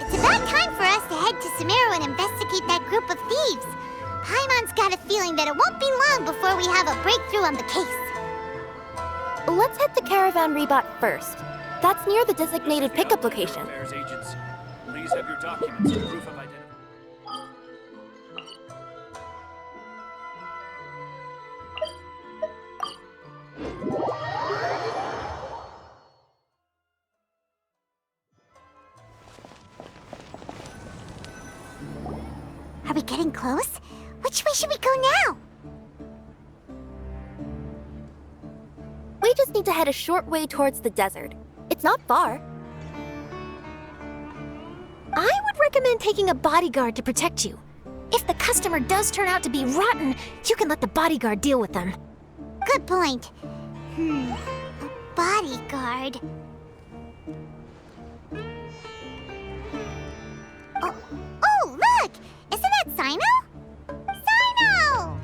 It's about time for us to head to Sumeru and investigate that group of thieves. Paimon's got a feeling that it won't be long before we have a breakthrough on the case. Let's head to Caravan Rebot first. That's near the designated pickup location. Affairs agents, please have your documents and proof of identity. Are we getting close? Which way should we go now? We just need to head a short way towards the desert. It's not far. I would recommend taking a bodyguard to protect you. If the customer does turn out to be rotten, you can let the bodyguard deal with them. Good point. A bodyguard. Oh, look! Isn't that Sino? Sino!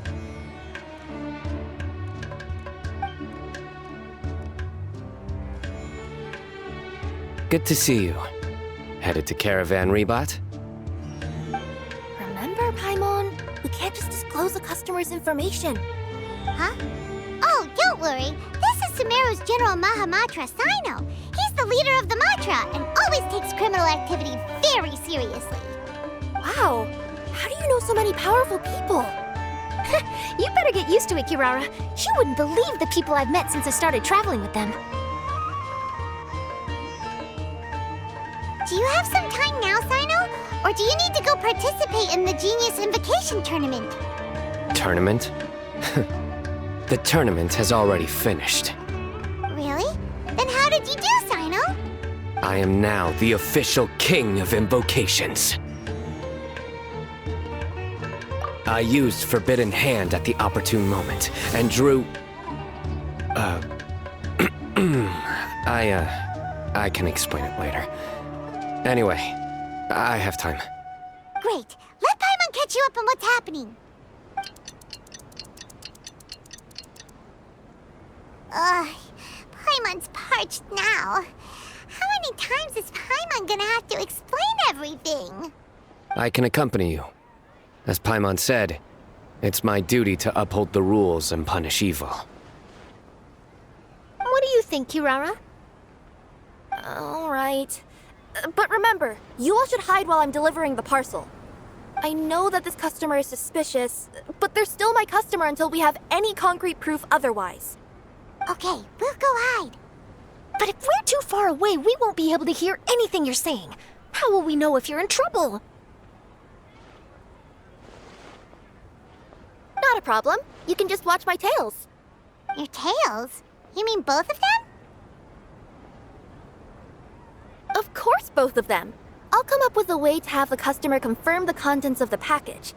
Good to see you. Headed to Caravan Rebot? Remember, Paimon? We can't just disclose the customer's information. Huh? Oh, don't worry. This is Sumeru's General Mahamatra, Sino. He's the leader of the Matra and always takes criminal activity very seriously. Wow, how do you know so many powerful people? You better get used to it, Kirara. You wouldn't believe the people I've met since I started traveling with them. Do you have some time now, Sino? Or do you need to go participate in the Genius Invocation Tournament? Tournament? The tournament has already finished. Really? Then how did you do, Sino? I am now the official king of invocations. I used Forbidden Hand at the opportune moment and drew... I can explain it later. Anyway, I have time. Great. Let Paimon catch you up on what's happening. Paimon's parched now. How many times is Paimon gonna have to explain everything? I can accompany you. As Paimon said, it's my duty to uphold the rules and punish evil. What do you think, Kirara? All right. But remember, you all should hide while I'm delivering the parcel. I know that this customer is suspicious, but they're still my customer until we have any concrete proof otherwise. Okay, we'll go hide. But if we're too far away, we won't be able to hear anything you're saying. How will we know if you're in trouble? Not a problem. You can just watch my tails. Your tails? You mean both of them? Of course, both of them. I'll come up with a way to have the customer confirm the contents of the package.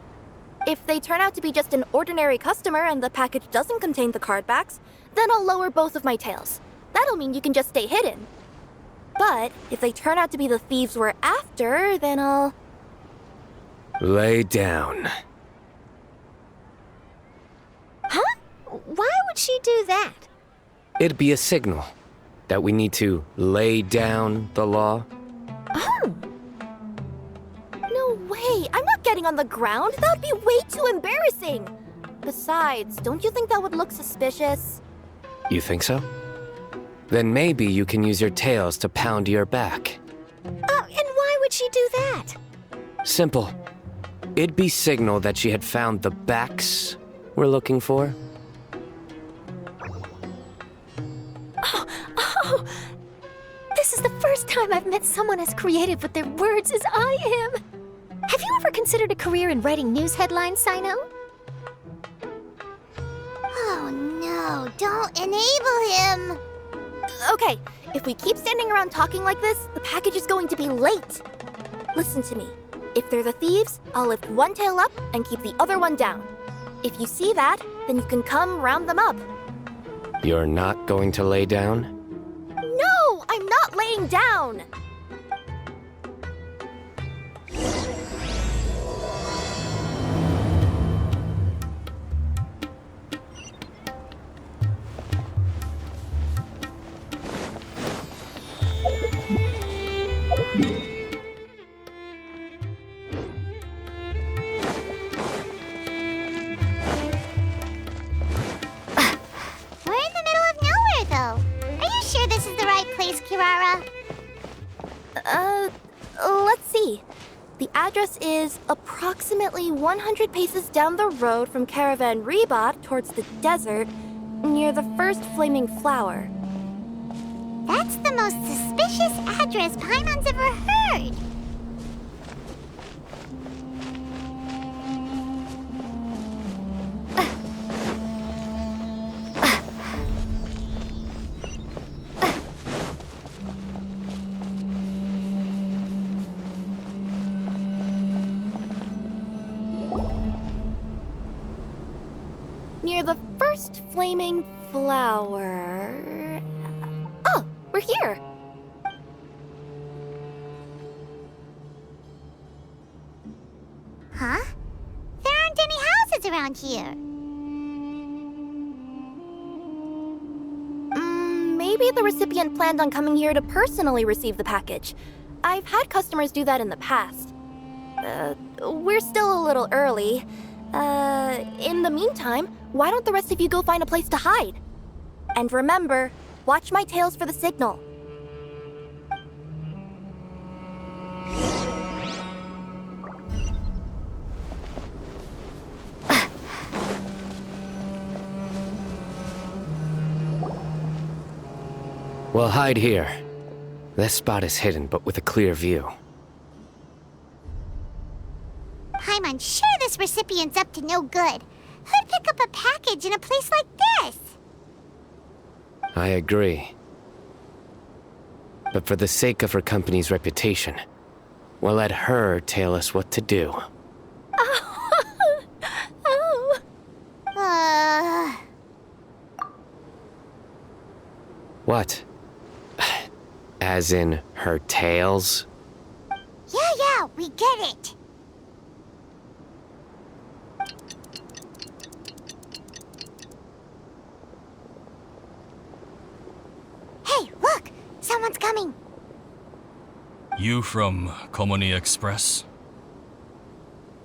If they turn out to be just an ordinary customer and the package doesn't contain the card backs, then I'll lower both of my tails. That'll mean you can just stay hidden. But if they turn out to be the thieves we're after, then I'll... Lay down. Huh? Why would she do that? It'd be a signal that we need to lay down the law. Oh. No way! I'm not getting on the ground! That would be way too embarrassing! Besides, don't you think that would look suspicious? You think so? Then maybe you can use your tails to pound your back. And why would she do that? Simple. It'd be signal that she had found the backs we're looking for. Oh, this is the first time I've met someone as creative with their words as I am. Have you ever considered a career in writing news headlines, Sino? Oh no, don't enable him! Okay, if we keep standing around talking like this, the package is going to be late. Listen to me. If they're the thieves, I'll lift one tail up and keep the other one down. If you see that, then you can come round them up. You're not going to lay down? No, I'm not laying down! address is approximately 100 paces down the road from Caravan Rebot towards the desert, near the first flaming flower. That's the most suspicious address Paimon's ever heard. Near the first flaming flower... Oh, we're here! Huh? There aren't any houses around here. Maybe the recipient planned on coming here to personally receive the package. I've had customers do that in the past. We're still a little early. In the meantime, why don't the rest of you go find a place to hide? And remember, watch my tails for the signal. We'll hide here. This spot is hidden, but with a clear view. Paimon's sure this recipient's up to no good. Who'd pick up a package in a place like this? I agree. But for the sake of her company's reputation, we'll let her tell us what to do. Oh. What? As in her tails? Yeah, we get it. Hey, look! Someone's coming. You from Komoni Express?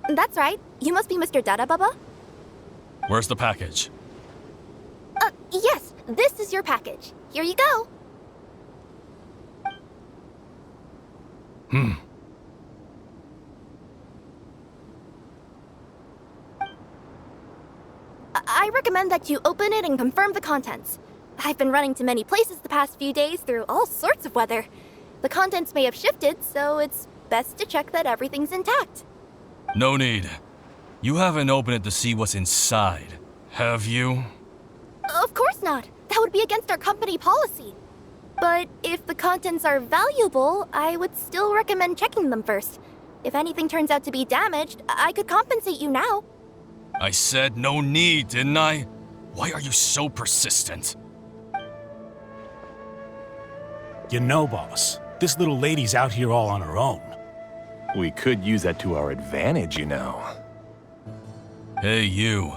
That's right. You must be Mr. Dada Baba? Where's the package? Yes, this is your package. Here you go. I recommend that you open it and confirm the contents. I've been running to many places the past few days through all sorts of weather. The contents may have shifted, so it's best to check that everything's intact. No need. You haven't opened it to see what's inside, have you? Of course not. That would be against our company policy. But if the contents are valuable, I would still recommend checking them first. If anything turns out to be damaged, I could compensate you now. I said no need, didn't I? Why are you so persistent? You know, boss, this little lady's out here all on her own. We could use that to our advantage, you know. Hey, you.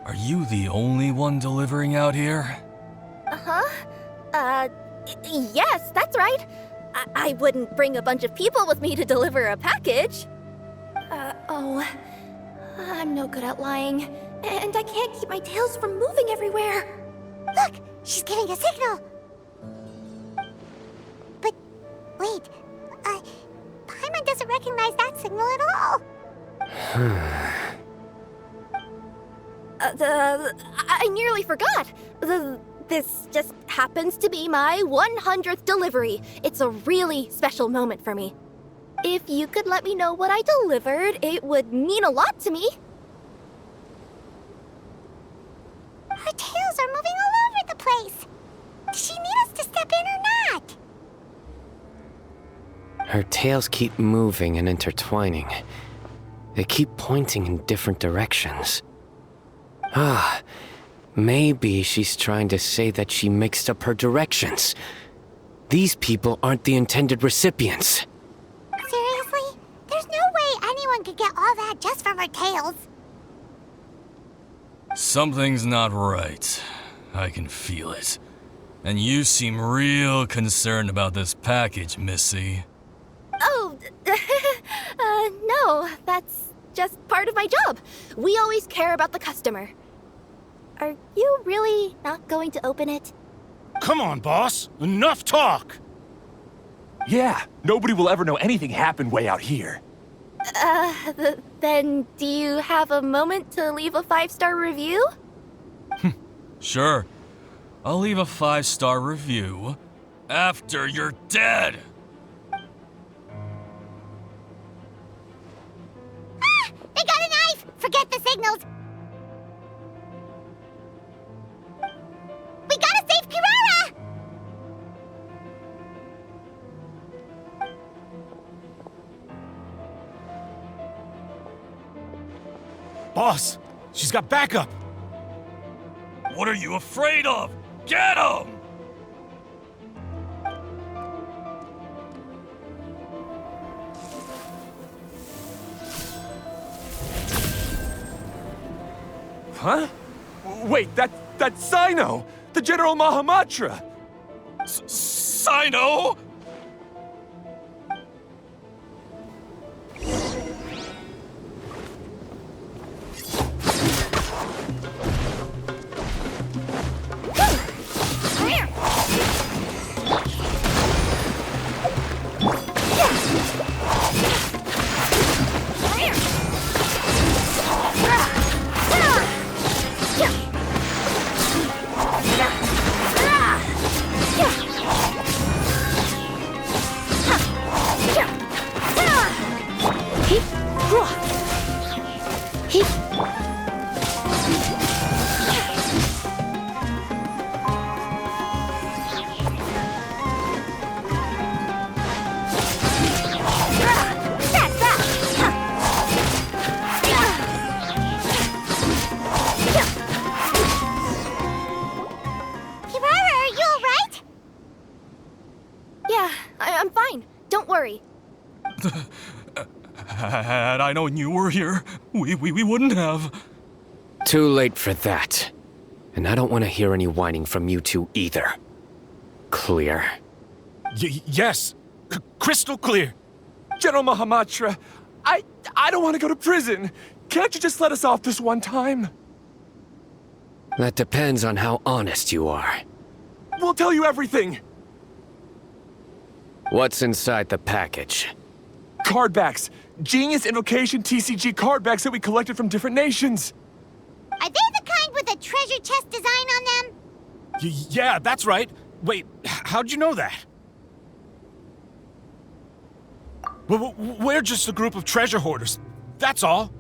Are you the only one delivering out here? Yes, that's right. I wouldn't bring a bunch of people with me to deliver a package. I'm no good at lying, and I can't keep my tails from moving everywhere. Look, she's giving a signal. But wait, Paimon doesn't recognize that signal at all. I nearly forgot. This just happens to be my 100th delivery. It's a really special moment for me. If you could let me know what I delivered, it would mean a lot to me. Her tails are moving all over the place. Does she need us to step in or not? Her tails keep moving and intertwining. They keep pointing in different directions. Maybe she's trying to say that she mixed up her directions. These people aren't the intended recipients. Seriously? There's no way anyone could get all that just from her tails. Something's not right. I can feel it. And you seem real concerned about this package, Missy. Oh, no, that's just part of my job. We always care about the customer. Are you really not going to open it? Come on, boss. Enough talk. Yeah, nobody will ever know anything happened way out here. Then do you have a moment to leave a 5-star review? Sure. I'll leave a 5-star review after you're dead. Ah! They got a knife! Forget the signals! We gotta save Kirara! Boss, she's got backup. What are you afraid of? Get him! Huh? Wait, that's Sino! The General Mahamatra! Sino? I'm fine. Don't worry. Had I known you were here, we wouldn't have. Too late for that. And I don't want to hear any whining from you two either. Clear? Yes. Crystal clear. General Mahamatra, I don't want to go to prison. Can't you just let us off this one time? That depends on how honest you are. We'll tell you everything. What's inside the package? Cardbacks. Genius Invocation TCG cardbacks that we collected from different nations. Are they the kind with a treasure chest design on them? Yeah, that's right. Wait, how'd you know that? We're just a group of treasure hoarders. That's all.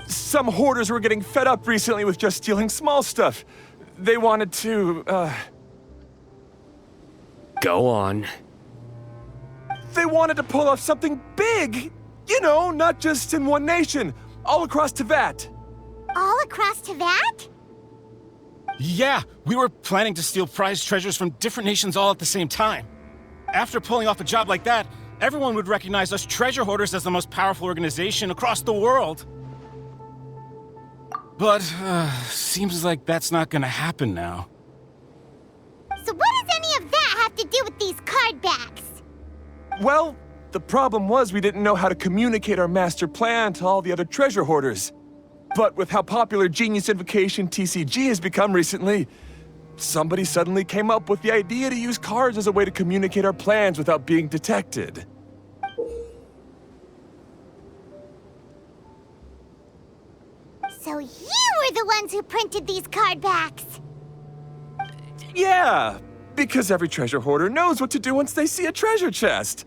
Some hoarders were getting fed up recently with just stealing small stuff. They wanted to, Go on. They wanted to pull off something big! You know, not just in one nation, all across Teyvat. All across Teyvat? Yeah, we were planning to steal prized treasures from different nations all at the same time. After pulling off a job like that, everyone would recognize us treasure hoarders as the most powerful organization across the world. But, seems like that's not gonna happen now. So what does any of that have to do with these cardbacks? Well, the problem was we didn't know how to communicate our master plan to all the other treasure hoarders. But with how popular Genius Invocation TCG has become recently, somebody suddenly came up with the idea to use cards as a way to communicate our plans without being detected. So you were the ones who printed these cardbacks! Yeah, because every treasure hoarder knows what to do once they see a treasure chest.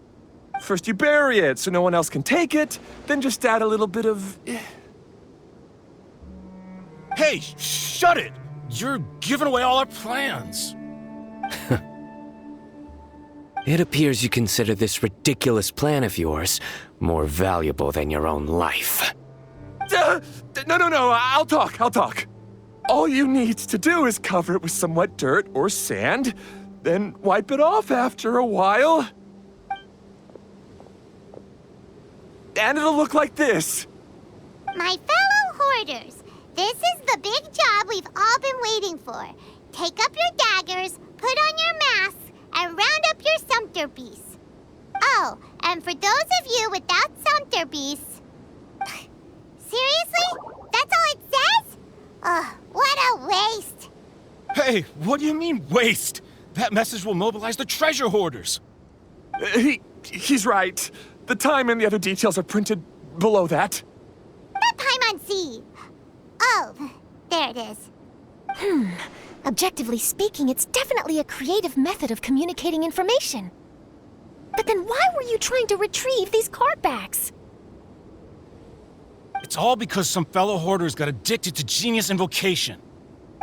First you bury it so no one else can take it, then just add a little bit of... Hey, shut it! You're giving away all our plans. It appears you consider this ridiculous plan of yours more valuable than your own life. No, I'll talk. All you need to do is cover it with some wet dirt or sand, then wipe it off after a while. And it'll look like this. My fellow hoarders, this is the big job we've all been waiting for. Take up your daggers, put on your masks, and round up your sumpter beasts. Oh, and for those of you without sumpter beasts... Seriously? That's all it says? Ugh, what a waste. Hey, what do you mean, waste? That message will mobilize the treasure hoarders. He's right. The time and the other details are printed below that. Not Paimon Z. Oh, there it is. Objectively speaking, it's definitely a creative method of communicating information. But then why were you trying to retrieve these card backs? It's all because some fellow hoarders got addicted to Genius Invocation.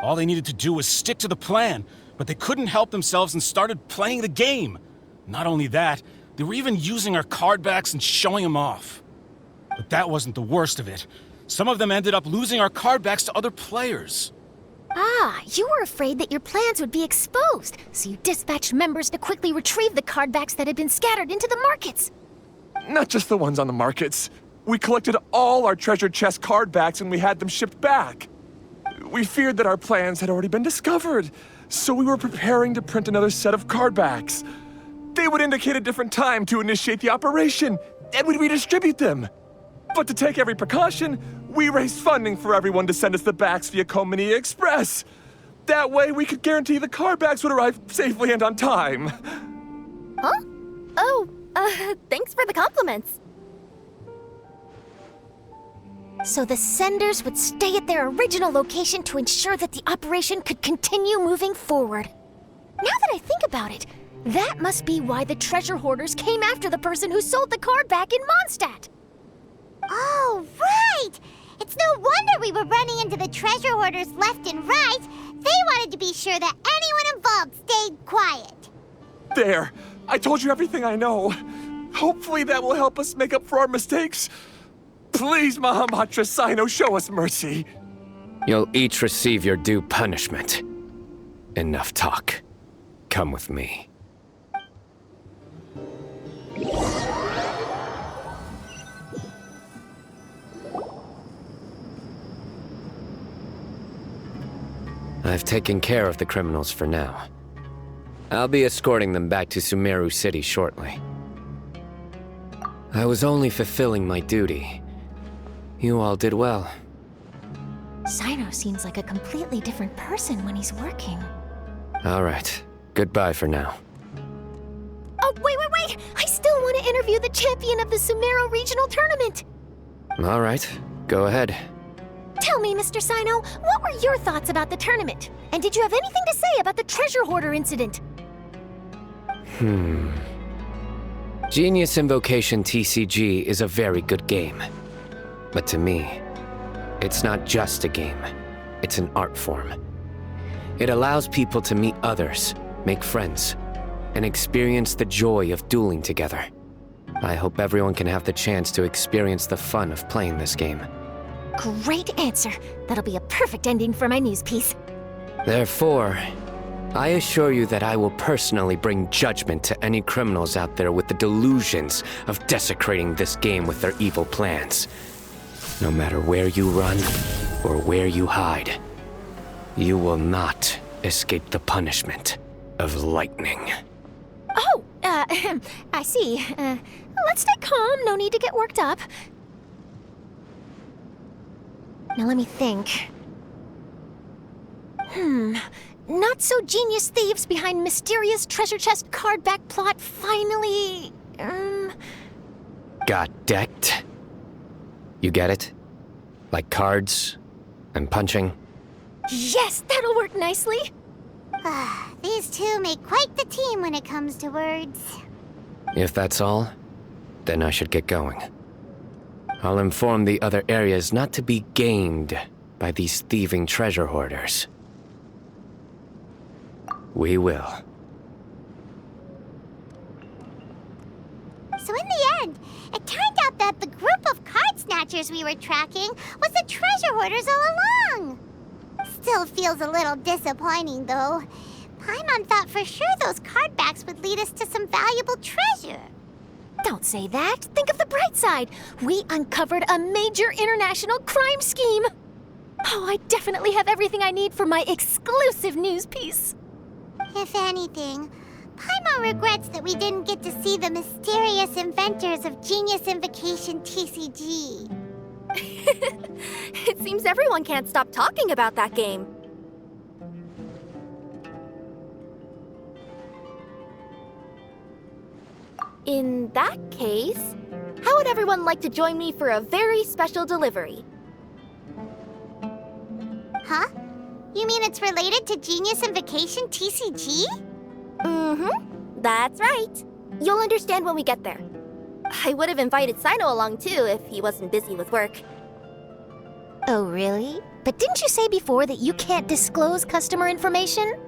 All they needed to do was stick to the plan, but they couldn't help themselves and started playing the game. Not only that, they were even using our card backs and showing them off. But that wasn't the worst of it. Some of them ended up losing our card backs to other players. Ah, you were afraid that your plans would be exposed, so you dispatched members to quickly retrieve the card backs that had been scattered into the markets. Not just the ones on the markets. We collected all our treasure chest card backs and we had them shipped back. We feared that our plans had already been discovered, so we were preparing to print another set of card backs. They would indicate a different time to initiate the operation, and we'd redistribute them. But to take every precaution, we raised funding for everyone to send us the backs via Komini Express. That way, we could guarantee the card backs would arrive safely and on time. Huh? Oh, thanks for the compliments. So the senders would stay at their original location to ensure that the operation could continue moving forward. Now that I think about it, that must be why the treasure hoarders came after the person who sold the card back in Mondstadt. Oh, right! It's no wonder we were running into the treasure hoarders left and right. They wanted to be sure that anyone involved stayed quiet. There, I told you everything I know. Hopefully that will help us make up for our mistakes. Please, Mahamatra Sino, show us mercy. You'll each receive your due punishment. Enough talk. Come with me. I've taken care of the criminals for now. I'll be escorting them back to Sumeru City shortly. I was only fulfilling my duty. You all did well. Sino seems like a completely different person when he's working. All right. Goodbye for now. Oh, wait! I still want to interview the champion of the Sumeru Regional Tournament! All right. Go ahead. Tell me, Mr. Sino, what were your thoughts about the tournament? And did you have anything to say about the treasure hoarder incident? Genius Invocation TCG is a very good game. But to me, it's not just a game. It's an art form. It allows people to meet others, make friends, and experience the joy of dueling together. I hope everyone can have the chance to experience the fun of playing this game. Great answer. That'll be a perfect ending for my news piece. Therefore, I assure you that I will personally bring judgment to any criminals out there with the delusions of desecrating this game with their evil plans. No matter where you run or where you hide, you will not escape the punishment of lightning. Oh, I see. Let's stay calm. No need to get worked up. Now let me think. Not so genius thieves behind mysterious treasure chest card back plot finally... Got decked? You get it? Like cards and punching? Yes, that'll work nicely. These two make quite the team when it comes to words. If that's all, then I should get going. I'll inform the other areas not to be gamed by these thieving treasure hoarders. We will. So in the end, it turned out that the group of card snatchers we were tracking was the treasure hoarders all along. Still feels a little disappointing, though. Paimon thought for sure those card backs would lead us to some valuable treasure. Don't say that. Think of the bright side. We uncovered a major international crime scheme. Oh, I definitely have everything I need for my exclusive news piece. If anything, Paimon regrets that we didn't get to see the mysterious inventors of Genius Invocation TCG. It seems everyone can't stop talking about that game. In that case, How would everyone like to join me for a very special delivery? Huh? You mean it's related to Genius Invocation TCG? Mm-hmm. That's right. You'll understand when we get there. I would have invited Sino along too if he wasn't busy with work. Oh, really? But didn't you say before that you can't disclose customer information?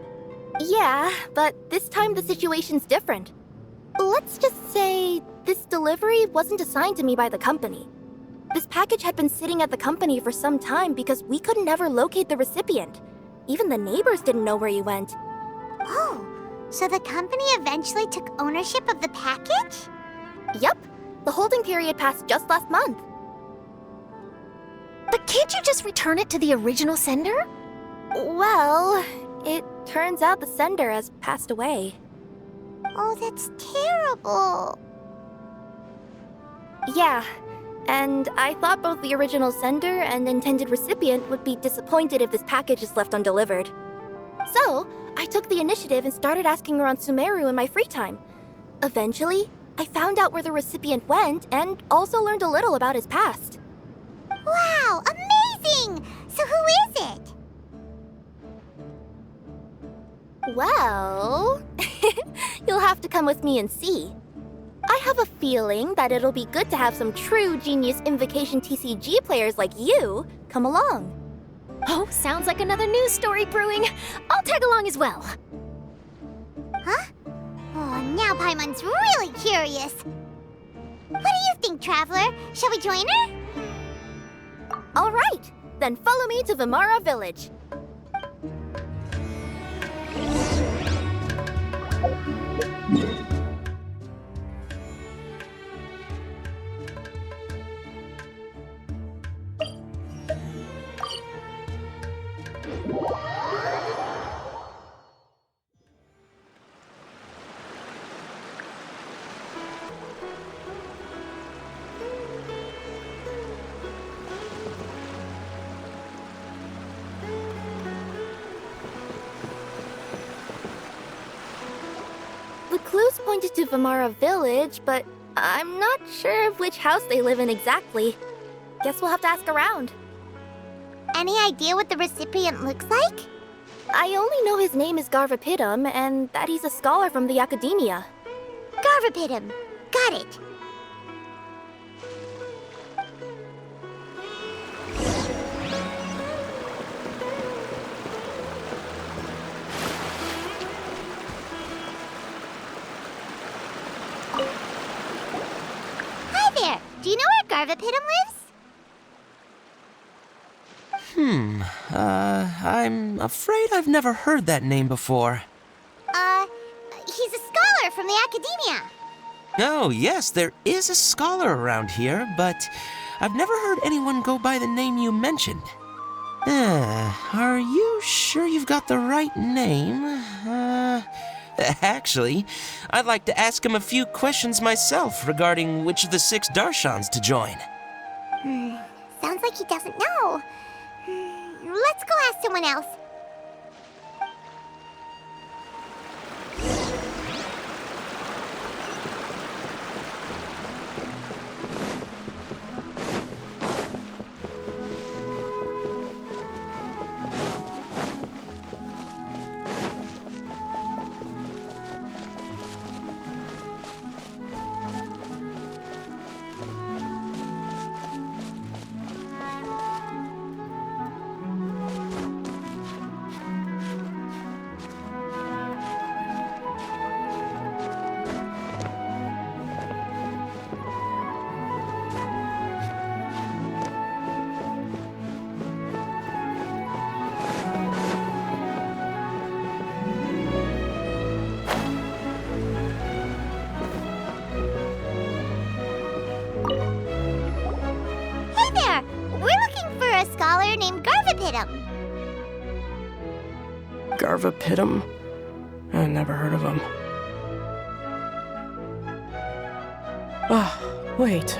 Yeah, but this time the situation's different. Let's just say this delivery wasn't assigned to me by the company. This package had been sitting at the company for some time because we could never locate the recipient. Even the neighbors didn't know where he went. Oh, so the company eventually took ownership of the package? Yep, the holding period passed just last month. But can't you just return it to the original sender? Well, it turns out the sender has passed away. Oh, that's terrible. Yeah, and I thought both the original sender and intended recipient would be disappointed if this package is left undelivered. So, I took the initiative and started asking around Sumeru in my free time. Eventually, I found out where the recipient went and also learned a little about his past. Wow, amazing! So who is it? Well, you'll have to come with me and see. I have a feeling that it'll be good to have some true Genius Invocation TCG players like you come along. Oh, sounds like another news story brewing. I'll tag along as well. Huh? Oh, now Paimon's really curious. What do you think, Traveler? Shall we join her? All right, then follow me to Vimara Village. The clues pointed to Vimara Village, but I'm not sure of which house they live in exactly. Guess we'll have to ask around. Any idea what the recipient looks like? I only know his name is Garvapidum and that he's a scholar from the Academia. Garvapidum. Got it. Hi there. Do you know where Garvapidum lives? I'm afraid I've never heard that name before. He's a scholar from the Academia. Oh, yes, there is a scholar around here, but I've never heard anyone go by the name you mentioned. Are you sure you've got the right name? Actually, I'd like to ask him a few questions myself regarding which of the 6 Darshans to join. Sounds like he doesn't know. Let's go ask someone else. Hey there! We're looking for a scholar named Garvapidum. Garvapidum? I never heard of him. Wait,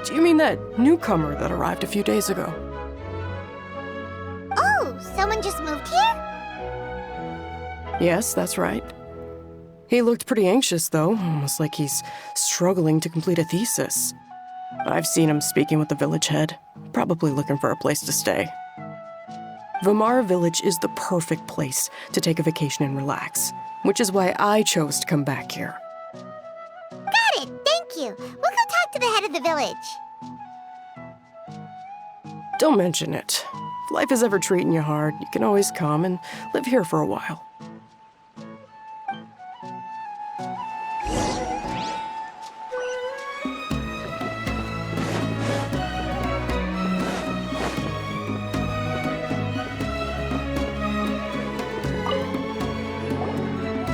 do you mean that newcomer that arrived a few days ago? Oh, someone just moved here? Yes, that's right. He looked pretty anxious, though, almost like he's struggling to complete a thesis. I've seen him speaking with the village head, probably looking for a place to stay. Vamara Village is the perfect place to take a vacation and relax, which is why I chose to come back here. Got it, thank you. We'll go talk to the head of the village. Don't mention it. If life is ever treating you hard, you can always come and live here for a while.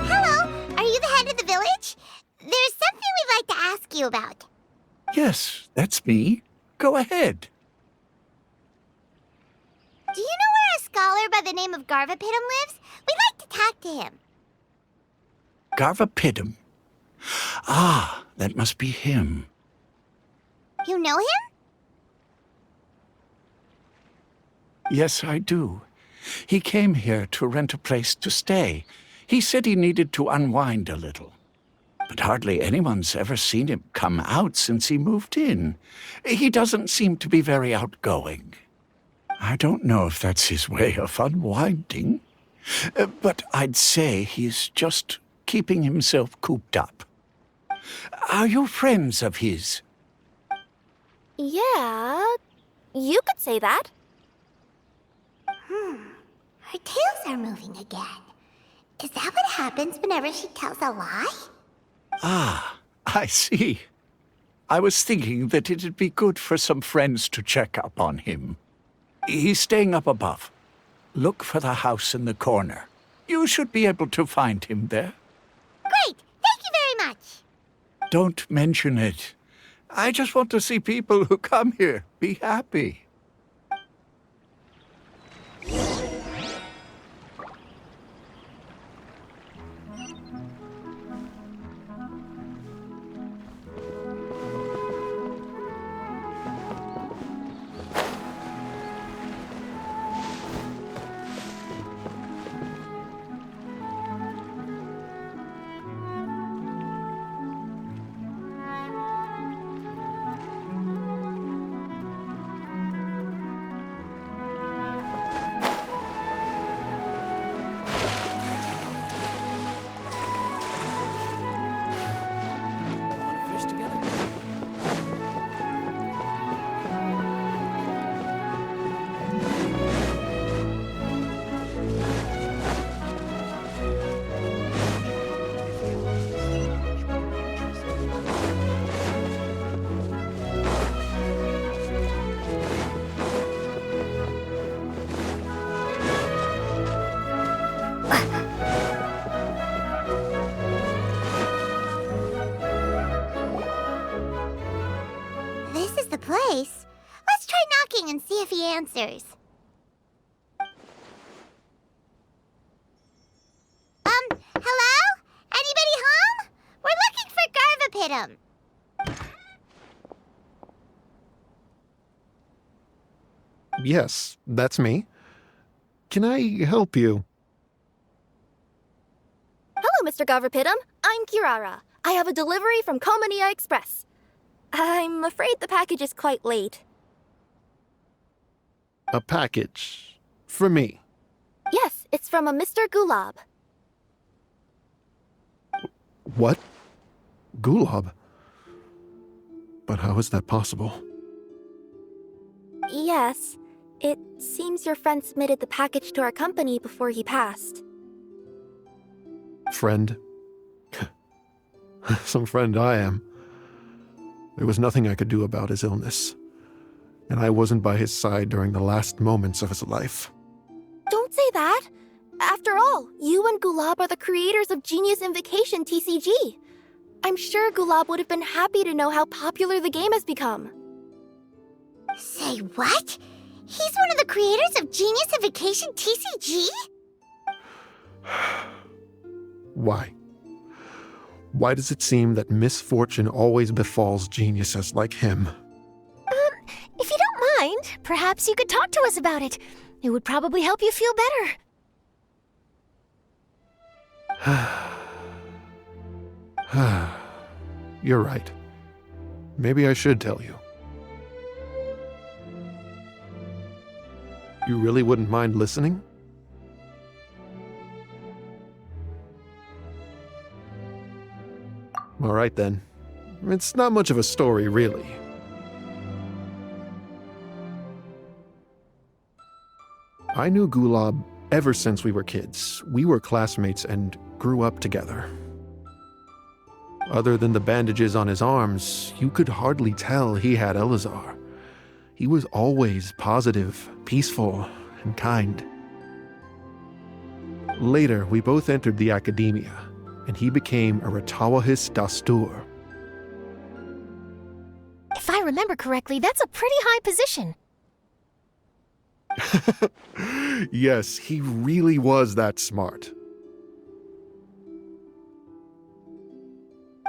Hello, are you the head of the village? There's something we'd like to ask you about. Yes, that's me. Go ahead. Do you know where a scholar by the name of Garvapidum lives? We'd like to talk to him. Garvapidum. Ah, that must be him. You know him? Yes, I do. He came here to rent a place to stay. He said he needed to unwind a little. But hardly anyone's ever seen him come out since he moved in. He doesn't seem to be very outgoing. I don't know if that's his way of unwinding, but I'd say he's just keeping himself cooped up. Are you friends of his? Yeah, you could say that. Her tails are moving again. Is that what happens whenever she tells a lie? Ah, I see. I was thinking that it'd be good for some friends to check up on him. He's staying up above. Look for the house in the corner. You should be able to find him there. Great, thank you very much. Don't mention it. I just want to see people who come here be happy. This is the place. Let's try knocking and see if he answers. Hello? Anybody home? We're looking for Garvapidum. Yes, that's me. Can I help you? Hello, Mr. Garvapidum. I'm Kirara. I have a delivery from Komania Express. I'm afraid the package is quite late. A package. For me. Yes, it's from a Mr. Gulab. What? Gulab? But how is that possible? Yes, it seems your friend submitted the package to our company before he passed. Friend? Some friend I am. There was nothing I could do about his illness, and I wasn't by his side during the last moments of his life. Don't say that! After all, you and Gulab are the creators of Genius Invocation TCG. I'm sure Gulab would have been happy to know how popular the game has become. Say what? He's one of the creators of Genius Invocation TCG? Why? Why does it seem that misfortune always befalls geniuses like him? If you don't mind, perhaps you could talk to us about it. It would probably help you feel better. You're right. Maybe I should tell you. You really wouldn't mind listening? All right then. It's not much of a story, really. I knew Gulab ever since we were kids. We were classmates and grew up together. Other than the bandages on his arms, you could hardly tell he had Elazar. He was always positive, peaceful, and kind. Later, we both entered the academia, and he became a Ratawahis Dastur. If I remember correctly, that's a pretty high position. Yes, he really was that smart.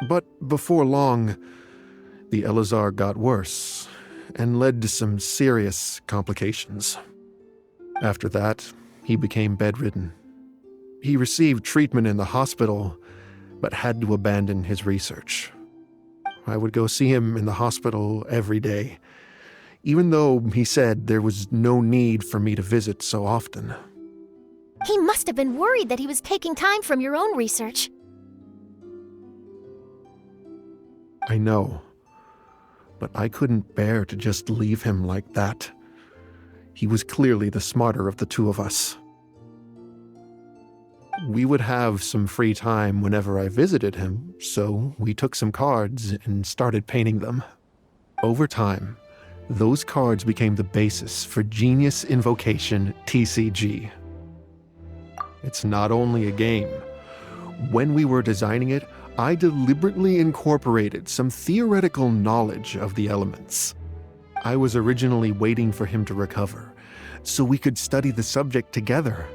But before long, the Elazar got worse and led to some serious complications. After that, he became bedridden. He received treatment in the hospital, but had to abandon his research. I would go see him in the hospital every day, even though he said there was no need for me to visit so often. He must have been worried that he was taking time from your own research. I know, but I couldn't bear to just leave him like that. He was clearly the smarter of the two of us. We would have some free time whenever I visited him, so we took some cards and started painting them. Over time, those cards became the basis for Genius Invocation TCG. It's not only a game. When we were designing it, I deliberately incorporated some theoretical knowledge of the elements. I was originally waiting for him to recover, so we could study the subject together.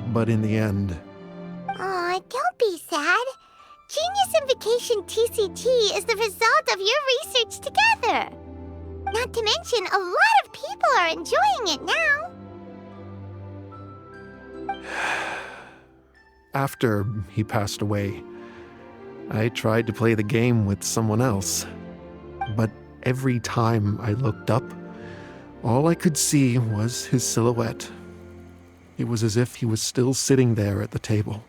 But in the end... Aw, don't be sad. Genius Invocation TCG is the result of your research together. Not to mention, a lot of people are enjoying it now. After he passed away, I tried to play the game with someone else. But every time I looked up, all I could see was his silhouette. It was as if he was still sitting there at the table.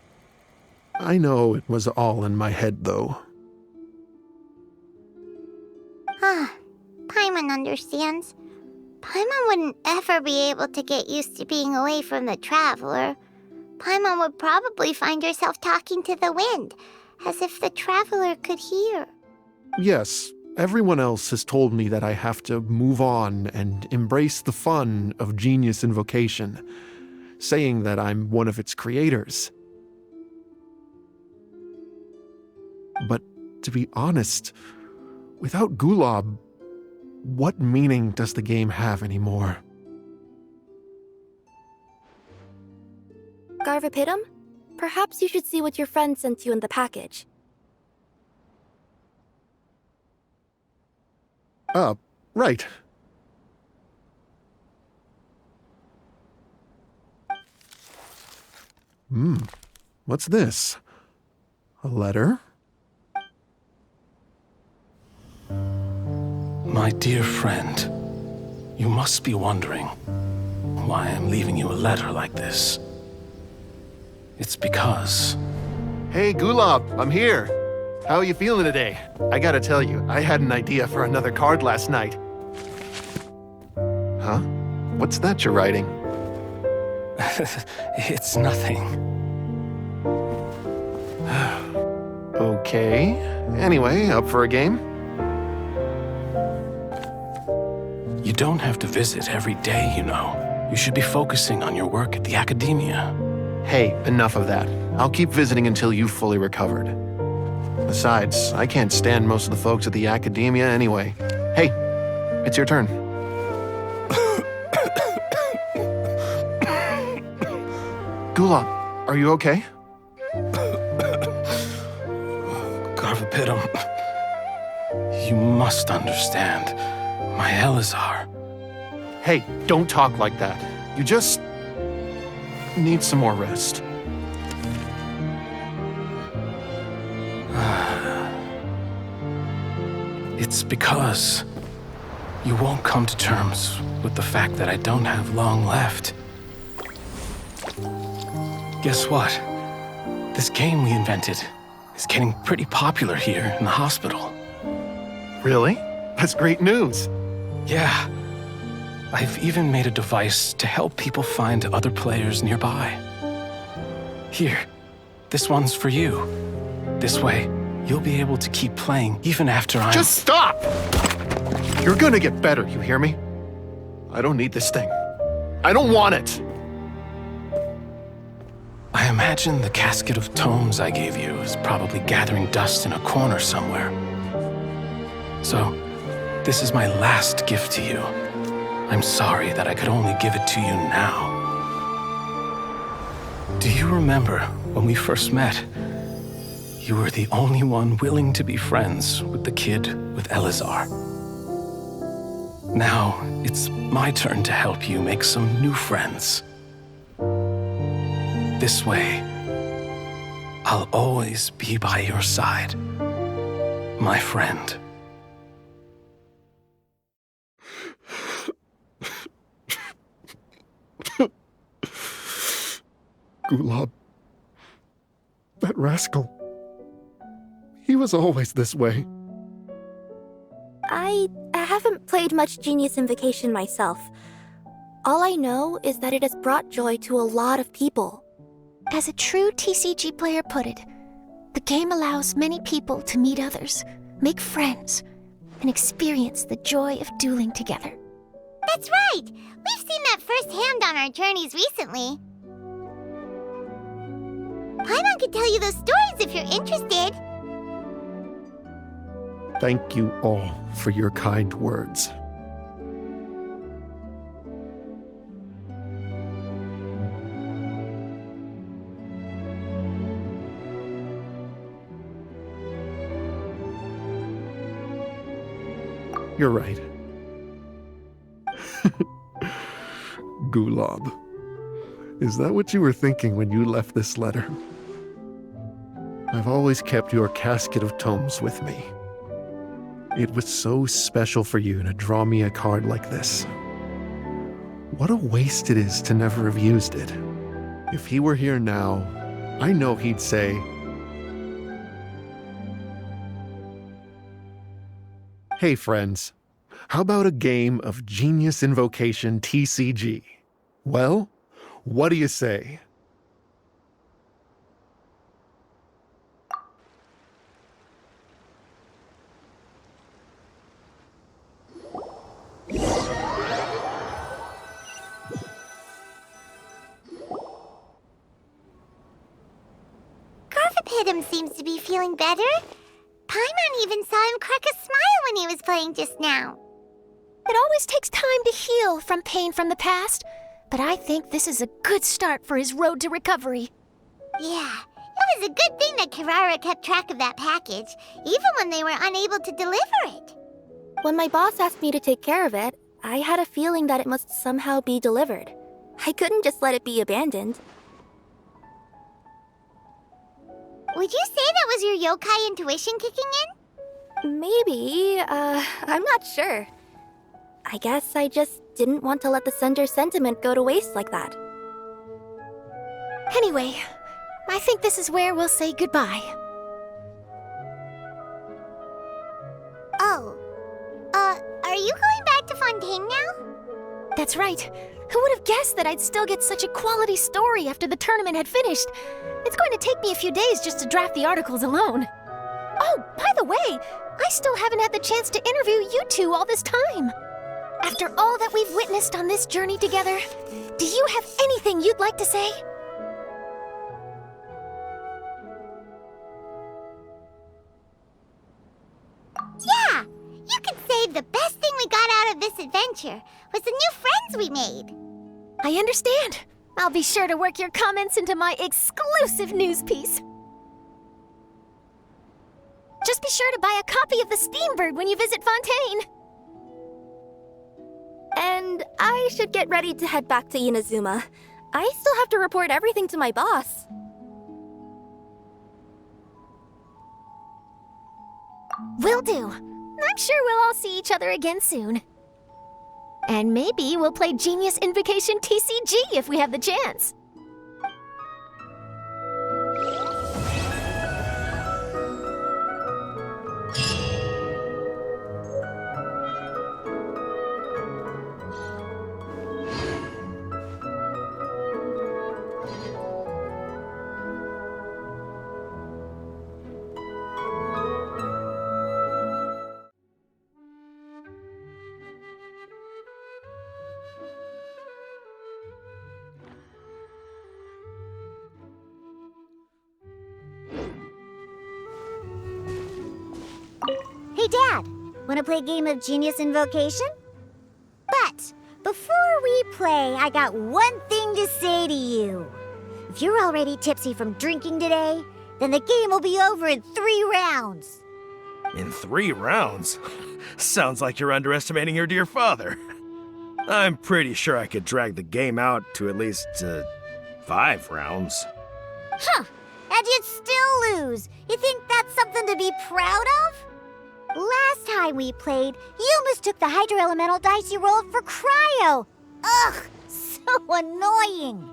I know it was all in my head, though. Paimon understands. Paimon wouldn't ever be able to get used to being away from the Traveler. Paimon would probably find herself talking to the wind, as if the Traveler could hear. Yes, everyone else has told me that I have to move on and embrace the fun of Genius Invocation, saying that I'm one of its creators. But to be honest, without Gulab, what meaning does the game have anymore? Garvapidum, perhaps you should see what your friend sent you in the package. Right. What's this? A letter? My dear friend, you must be wondering why I'm leaving you a letter like this. It's because... Hey, Gulab, I'm here. How are you feeling today? I gotta tell you, I had an idea for another card last night. Huh? What's that you're writing? It's nothing. Okay. Anyway, up for a game? You don't have to visit every day, you know. You should be focusing on your work at the academia. Hey, enough of that. I'll keep visiting until you've fully recovered. Besides, I can't stand most of the folks at the academia anyway. Hey, it's your turn. Gulab, are you okay? Garvapidum, you must understand. My Elazar. Hey, don't talk like that. You just need some more rest. It's because you won't come to terms with the fact that I don't have long left. Guess what? This game we invented is getting pretty popular here in the hospital. Really? That's great news. Yeah. I've even made a device to help people find other players nearby. Here, this one's for you. This way, you'll be able to keep playing even after I'm— Just stop! You're gonna get better, you hear me? I don't need this thing. I don't want it! I imagine the casket of tomes I gave you is probably gathering dust in a corner somewhere. So, this is my last gift to you. I'm sorry that I could only give it to you now. Do you remember when we first met? You were the only one willing to be friends with the kid with Elazar. Now, it's my turn to help you make some new friends. This way, I'll always be by your side, my friend. Gulab. That rascal. He was always this way. I haven't played much Genius Invocation myself. All I know is that it has brought joy to a lot of people. As a true TCG player put it, the game allows many people to meet others, make friends, and experience the joy of dueling together. That's right! We've seen that firsthand on our journeys recently. Paimon could tell you those stories if you're interested. Thank you all for your kind words. You're right. Gulab. Is that what you were thinking when you left this letter? I've always kept your casket of tomes with me. It was so special for you to draw me a card like this. What a waste it is to never have used it. If he were here now, I know he'd say, "Hey friends, how about a game of Genius Invocation TCG? Well, what do you say?" Garvapidum seems to be feeling better. Paimon even saw him crack a smile when he was playing just now. It always takes time to heal from pain from the past, but I think this is a good start for his road to recovery. Yeah, it was a good thing that Kirara kept track of that package, even when they were unable to deliver it. When my boss asked me to take care of it, I had a feeling that it must somehow be delivered. I couldn't just let it be abandoned. Would you say that was your yokai intuition kicking in? Maybe, I'm not sure. I guess I just didn't want to let the sender's sentiment go to waste like that. Anyway, I think this is where we'll say goodbye. Oh, are you going back to Fontaine now? That's right. Who would have guessed that I'd still get such a quality story after the tournament had finished? It's going to take me a few days just to draft the articles alone. Oh, by the way, I still haven't had the chance to interview you two all this time. After all that we've witnessed on this journey together, do you have anything you'd like to say? Yeah! You could say the best thing we got out of this adventure was the new friends we made. I understand. I'll be sure to work your comments into my exclusive news piece. Just be sure to buy a copy of the Steambird when you visit Fontaine. And I should get ready to head back to Inazuma. I still have to report everything to my boss. Will do. I'm sure we'll all see each other again soon. And maybe we'll play Genius Invocation TCG if we have the chance. Hey, Dad, wanna play a game of Genius Invocation? But before we play, I got one thing to say to you. If you're already tipsy from drinking today, then the game will be over in 3 rounds. In 3 rounds? Sounds like you're underestimating your dear father. I'm pretty sure I could drag the game out to at least 5 rounds. Huh, and you'd still lose. You think that's something to be proud of? Last time we played, you mistook the Hydro Elemental dice you rolled for Cryo. Ugh, so annoying.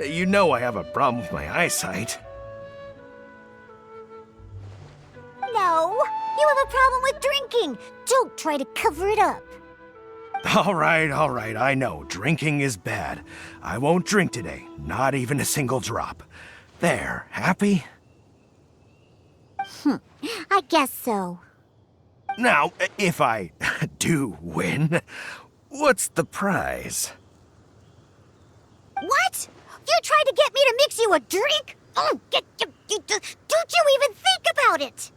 You know I have a problem with my eyesight. No, you have a problem with drinking. Don't try to cover it up. All right, I know. Drinking is bad. I won't drink today, not even a single drop. There, happy? I guess so. Now, if I do win, what's the prize? What? You tried to get me to mix you a drink? Oh, don't you even think about it?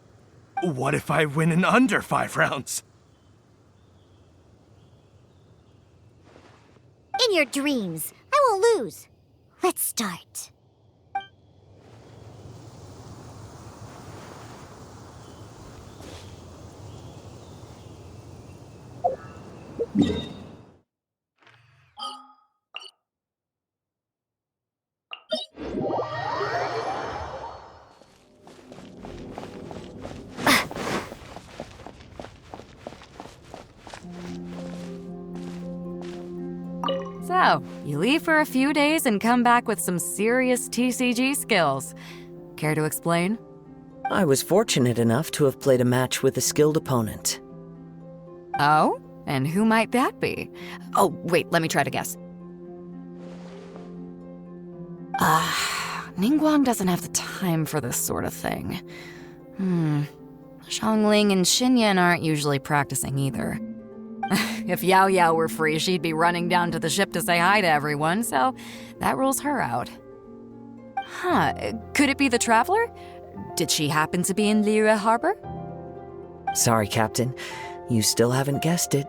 What if I win in under 5 rounds? In your dreams. I won't lose. Let's start. So, you leave for a few days and come back with some serious TCG skills. Care to explain? I was fortunate enough to have played a match with a skilled opponent. Oh? And who might that be? Oh, wait, let me try to guess. Ningguang doesn't have the time for this sort of thing. Xiangling and Xinyan aren't usually practicing either. If Yao Yao were free, she'd be running down to the ship to say hi to everyone, so that rules her out. Huh, could it be the Traveler? Did she happen to be in Liyue Harbor? Sorry, Captain. You still haven't guessed it.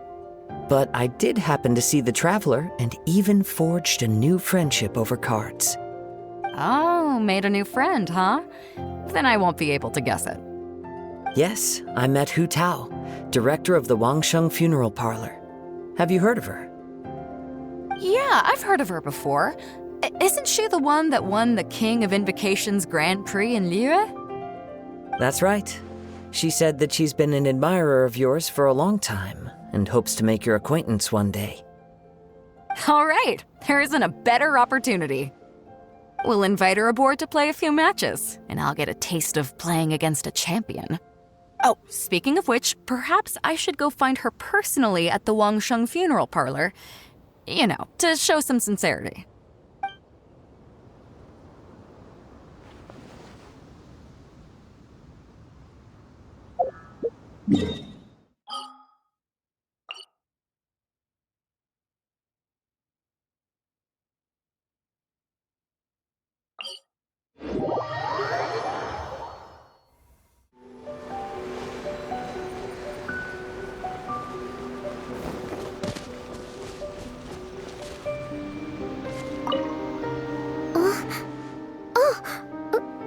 But I did happen to see the Traveler and even forged a new friendship over cards. Oh, made a new friend, huh? Then I won't be able to guess it. Yes, I met Hu Tao, director of the Wangsheng Funeral Parlor. Have you heard of her? Yeah, I've heard of her before. Isn't she the one that won the King of Invocation's Grand Prix in Liyue? That's right. She said that she's been an admirer of yours for a long time and hopes to make your acquaintance one day. All right, there isn't a better opportunity. We'll invite her aboard to play a few matches, and I'll get a taste of playing against a champion. Oh, speaking of which, perhaps I should go find her personally at the Wangsheng Funeral Parlor. You know, to show some sincerity.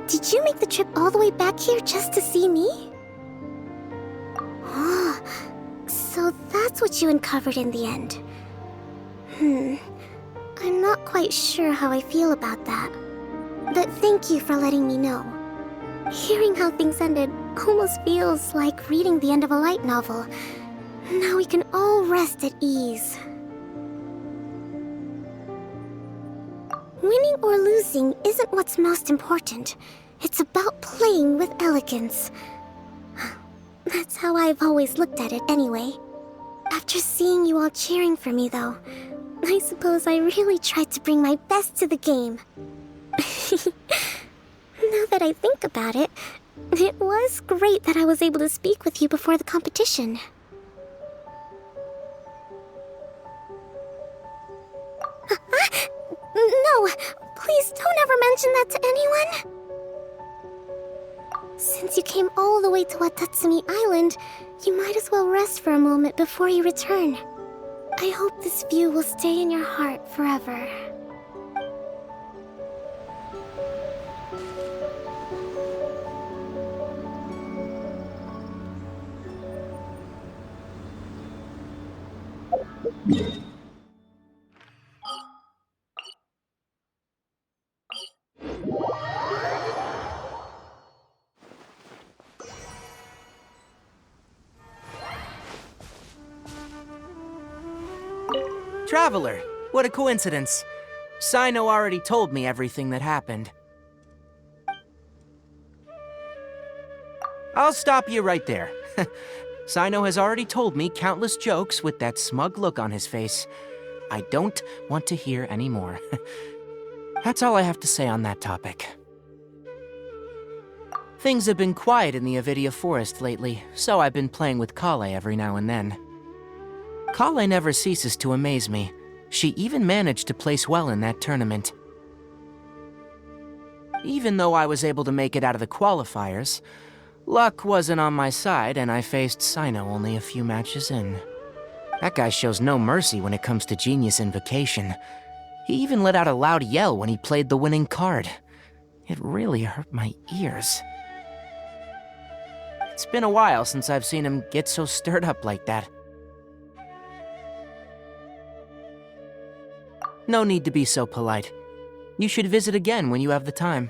Did you make the trip all the way back here just to see me? Oh, so that's what you uncovered in the end. I'm not quite sure how I feel about that. But thank you for letting me know. Hearing how things ended almost feels like reading the end of a light novel. Now we can all rest at ease. Winning or losing isn't what's most important. It's about playing with elegance. That's how I've always looked at it anyway. After seeing you all cheering for me, though, I suppose I really tried to bring my best to the game. Now that I think about it, it was great that I was able to speak with you before the competition. No, please don't ever mention that to anyone. Since you came all the way to Watatsumi Island, you might as well rest for a moment before you return. I hope this view will stay in your heart forever. Traveler, what a coincidence. Sino already told me everything that happened. I'll stop you right there. Sino has already told me countless jokes with that smug look on his face. I don't want to hear any more. That's all I have to say on that topic. Things have been quiet in the Avidia Forest lately, so I've been playing with Kale every now and then. Kale never ceases to amaze me. She even managed to place well in that tournament. Even though I was able to make it out of the qualifiers, luck wasn't on my side and I faced Sino only a few matches in. That guy shows no mercy when it comes to Genius Invocation. He even let out a loud yell when he played the winning card. It really hurt my ears. It's been a while since I've seen him get so stirred up like that. No need to be so polite. You should visit again when you have the time.